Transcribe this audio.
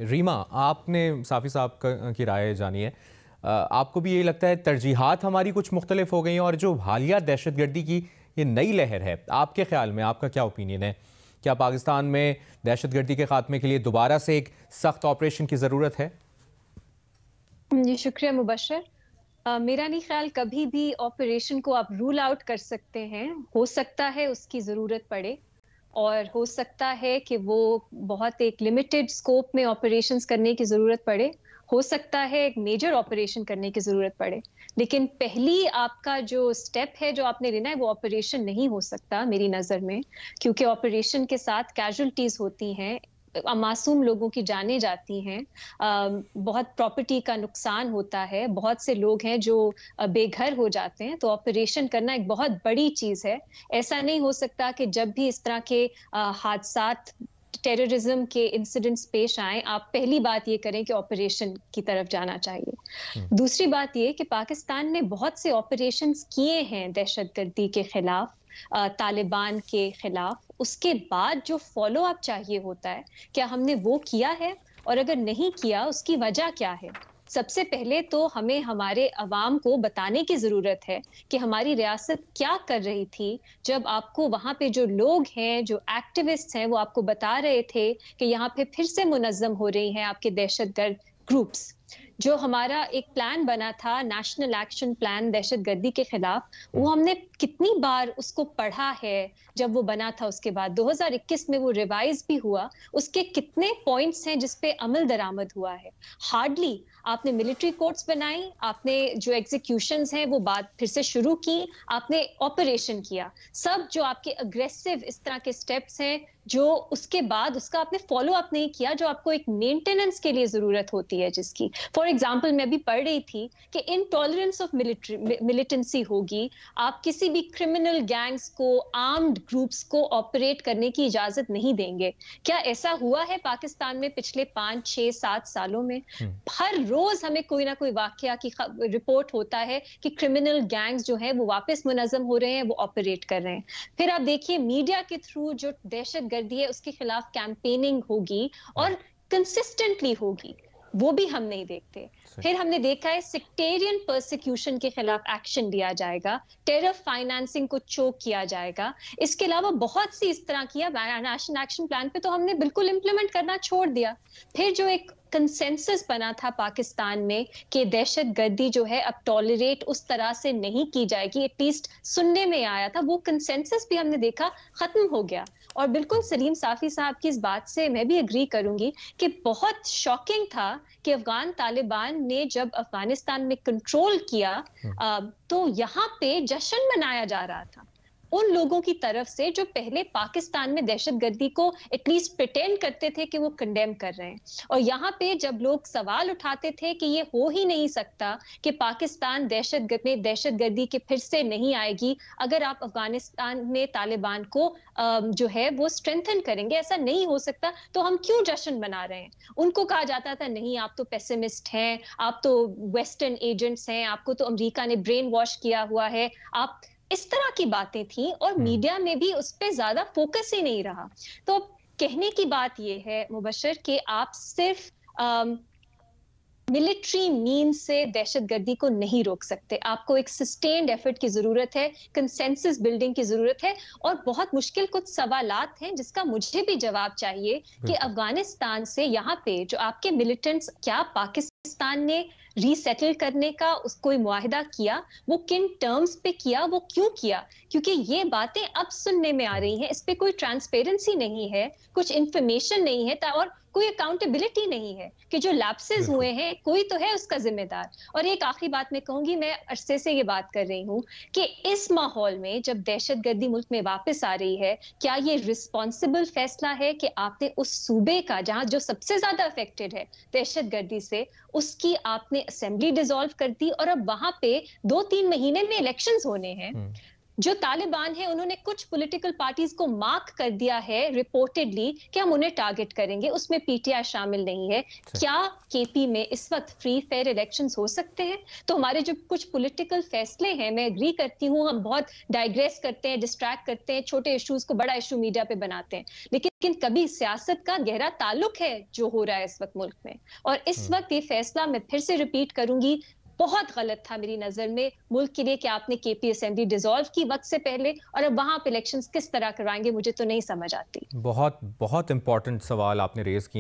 ریما، آپ نے صافی صاحب کی رائے جانی ہے. آپ کو بھی یہی لگتا ہے ترجیحات ہماری کچھ مختلف ہو گئی ہیں، اور جو حالیہ دہشت گردی کی یہ نئی لہر ہے، آپ کے خیال میں آپ کا کیا اوپینین ہے؟ کیا پاکستان میں دہشت گردی کے خاتمے کے لیے دوبارہ سے ایک سخت آپریشن کی ضرورت ہے؟ جی شکریہ مبشر. میرا نہیں خیال کبھی بھی آپریشن کو آپ رول آؤٹ کر سکتے ہیں. ہو سکتا ہے اس کی ضرورت پڑے، اور ہو سکتا ہے کہ وہ بہت ایک لمیٹڈ سکوپ میں آپریشنز کرنے کی ضرورت پڑے، ہو سکتا ہے ایک میجر آپریشن کرنے کی ضرورت پڑے. لیکن پہلی آپ کا جو سٹیپ ہے جو آپ نے لینا ہے وہ آپریشن نہیں ہو سکتا میری نظر میں، کیونکہ آپریشن کے ساتھ کیجولٹیز ہوتی ہیں، معصوم لوگوں کی جانیں جاتی ہیں، بہت پراپرٹی کا نقصان ہوتا ہے، بہت سے لوگ ہیں جو بے گھر ہو جاتے ہیں. تو آپریشن کرنا ایک بہت بڑی چیز ہے. ایسا نہیں ہو سکتا کہ جب بھی اس طرح کے حادثات، ٹیررزم کے انسیڈنٹس پیش آئیں، آپ پہلی بات یہ کریں کہ آپریشن کی طرف جانا چاہیے. دوسری بات یہ کہ پاکستان نے بہت سے آپریشنز کیے ہیں دہشت گردی کے خلاف، طالبان کے خلاف. اس کے بعد جو فالو اپ چاہیے ہوتا ہے، کیا ہم نے وہ کیا ہے؟ اور اگر نہیں کیا اس کی وجہ کیا ہے؟ سب سے پہلے تو ہمیں ہمارے عوام کو بتانے کی ضرورت ہے کہ ہماری ریاست کیا کر رہی تھی جب آپ کو وہاں پہ جو لوگ ہیں، جو ایکٹیوسٹ ہیں، وہ آپ کو بتا رہے تھے کہ یہاں پہ پھر سے منظم ہو رہی ہیں آپ کے دہشت گرد گروپس. جو ہمارا ایک پلان بنا تھا، نیشنل ایکشن پلان دہشت گردی کے خلاف، وہ ہم نے کتنی بار اس کو پڑھا ہے. جب وہ بنا تھا اس کے بعد 2021 میں وہ ریوائز بھی ہوا، اس کے کتنے پوائنٹس ہیں جس پہ عمل درآمد ہوا ہے؟ ہارڈلی. آپ نے ملٹری کورٹس بنائی، آپ نے جو ایگزیکیوشنز ہیں وہ بات پھر سے شروع کی، آپ نے آپریشن کیا. سب جو آپ کے اگریسو اس طرح کے سٹیپس ہیں جو اس کے بعد اس کا آپ نے فالو اپ نہیں کیا، جو آپ کو ایک مینٹیننس کے لیے ضرورت ہوتی ہے جس کی. فار ایگزامپل میں ابھی پڑھ رہی تھی کہ انٹالرنس آف ملیٹنسی ہوگی، آپ کسی بھی کرمنل گینگز کو، آرمڈ گروپس کو آپریٹ کرنے کی اجازت نہیں دیں گے. کیا ایسا ہوا ہے پاکستان میں پچھلے 5 6 7 سالوں میں؟ ہر روز ہمیں کوئی نہ کوئی واقعہ کی رپورٹ ہوتا ہے کہ کرمنل گینگز جو ہیں وہ واپس منظم ہو رہے ہیں، وہ آپریٹ کر رہے ہیں. پھر آپ دیکھیے میڈیا کے تھرو جو دہشت گردی ہے اس کے خلاف کیمپیننگ ہوگی اور کنسسٹنٹلی ہوگی، وہ بھی ہم نہیں دیکھتے. پھر ہم نے دیکھا ہے سیکٹیرین پرسیکیوشن کے خلاف ایکشن لیا جائے گا، ٹیرر فائنانسنگ کو چوک کیا جائے گا. اس کے علاوہ بہت سی اس طرح کیا. نیشنل ایکشن پلان پہ تو ہم نے بالکل امپلیمنٹ کرنا چھوڑ دیا. پھر جو ایک کنسنسس بنا تھا پاکستان میں کہ دہشت گردی جو ہے اب ٹالریٹ اس طرح سے نہیں کی جائے گی، ایٹ لیسٹ سننے میں آیا تھا، وہ کنسنسس بھی ہم نے دیکھا ختم ہو گیا. اور بالکل سلیم صافی صاحب کی اس بات سے میں بھی اگری کروں گی کہ بہت شاکنگ تھا کہ افغان طالبان نے جب افغانستان میں کنٹرول کیا تو یہاں پہ جشن منایا جا رہا تھا ان لوگوں کی طرف سے جو پہلے پاکستان میں دہشت گردی کو ایٹ لیسٹ پریٹینڈ کرتے تھے کہ وہ کنڈیم کر رہے ہیں. اور یہاں پہ جب لوگ سوال اٹھاتے تھے کہ یہ ہو ہی نہیں سکتا کہ پاکستان دہشت گردی کے پھر سے نہیں آئے گی اگر آپ افغانستان میں طالبان کو جو ہے وہ اسٹرینتھن کریں گے، ایسا نہیں ہو سکتا، تو ہم کیوں جشن منا رہے ہیں؟ ان کو کہا جاتا تھا نہیں آپ تو پیسمسٹ ہیں، آپ تو ویسٹرن ایجنٹس ہیں، آپ کو تو امریکہ نے برین واش کیا ہوا ہے، آپ اس طرح کی باتیں تھیں. اور میڈیا میں بھی اس پہ زیادہ فوکس ہی نہیں رہا. تو کہنے کی بات یہ ہے مبشر کہ آپ صرف ملٹری مین سے دہشت گردی کو نہیں روک سکتے. آپ کو ایک سسٹینڈ ایفرٹ کی ضرورت ہے، کنسنسس بلڈنگ کی ضرورت ہے. اور بہت مشکل کچھ سوالات ہیں جس کا مجھے بھی جواب چاہیے کہ افغانستان سے یہاں پہ جو آپ کے ملیٹنٹس، کیا پاکستان نے ری سیٹل کرنے کا کوئی معاہدہ کیا؟ وہ کن ٹرمز پہ کیا؟ وہ کیوں کیا؟ کیونکہ یہ باتیں اب سننے میں آ رہی ہیں، اس پہ کوئی ٹرانسپیرنسی نہیں ہے، کچھ انفارمیشن نہیں ہے، اور کوئی اکاؤنٹیبلٹی نہیں ہے کہ جو لیپسز ہوئے ہیں کوئی تو ہے اس کا ذمہ دار. اور ایک آخری بات میں کہوں گی، میں عرصے سے یہ بات کر رہی ہوں کہ اس ماحول میں جب دہشت گردی ملک میں واپس آ رہی ہے، کیا یہ رسپانسبل فیصلہ ہے کہ آپ نے اس صوبے کا جہاں جو سب سے زیادہ افیکٹڈ ہے دہشت گردی سے، اس کی آپ نے اسمبلی ڈیزالو کر دی اور اب وہاں پہ 2-3 مہینے میں الیکشنز ہونے ہیں. جو طالبان ہیں انہوں نے کچھ پولیٹیکل پارٹیز کو مارک کر دیا ہے ریپورٹڈلی کہ ہم انہیں ٹارگٹ کریں گے، اس میں پی ٹی آئی شامل نہیں ہے. کیا کے پی میں اس وقت فری فیئر الیکشنز ہو سکتے ہیں؟ تو ہمارے جو کچھ پولیٹیکل فیصلے ہیں، میں اگری کرتی ہوں، ہم بہت ڈائیگریس کرتے ہیں، ڈسٹریکٹ کرتے ہیں، چھوٹے ایشوز کو بڑا ایشو میڈیا پہ بناتے ہیں، لیکن کبھی سیاست کا گہرا تعلق ہے جو ہو رہا ہے اس وقت ملک میں. اور اس وقت یہ فیصلہ میں پھر سے ریپیٹ کروں گی، بہت غلط تھا میری نظر میں ملک کے لیے کہ آپ نے کے پی اسمبلی ڈیزالو کی وقت سے پہلے، اور اب وہاں پہ الیکشنز کس طرح کروائیں گے مجھے تو نہیں سمجھ آتی. بہت بہت امپورٹنٹ سوال آپ نے ریز کیے ہیں.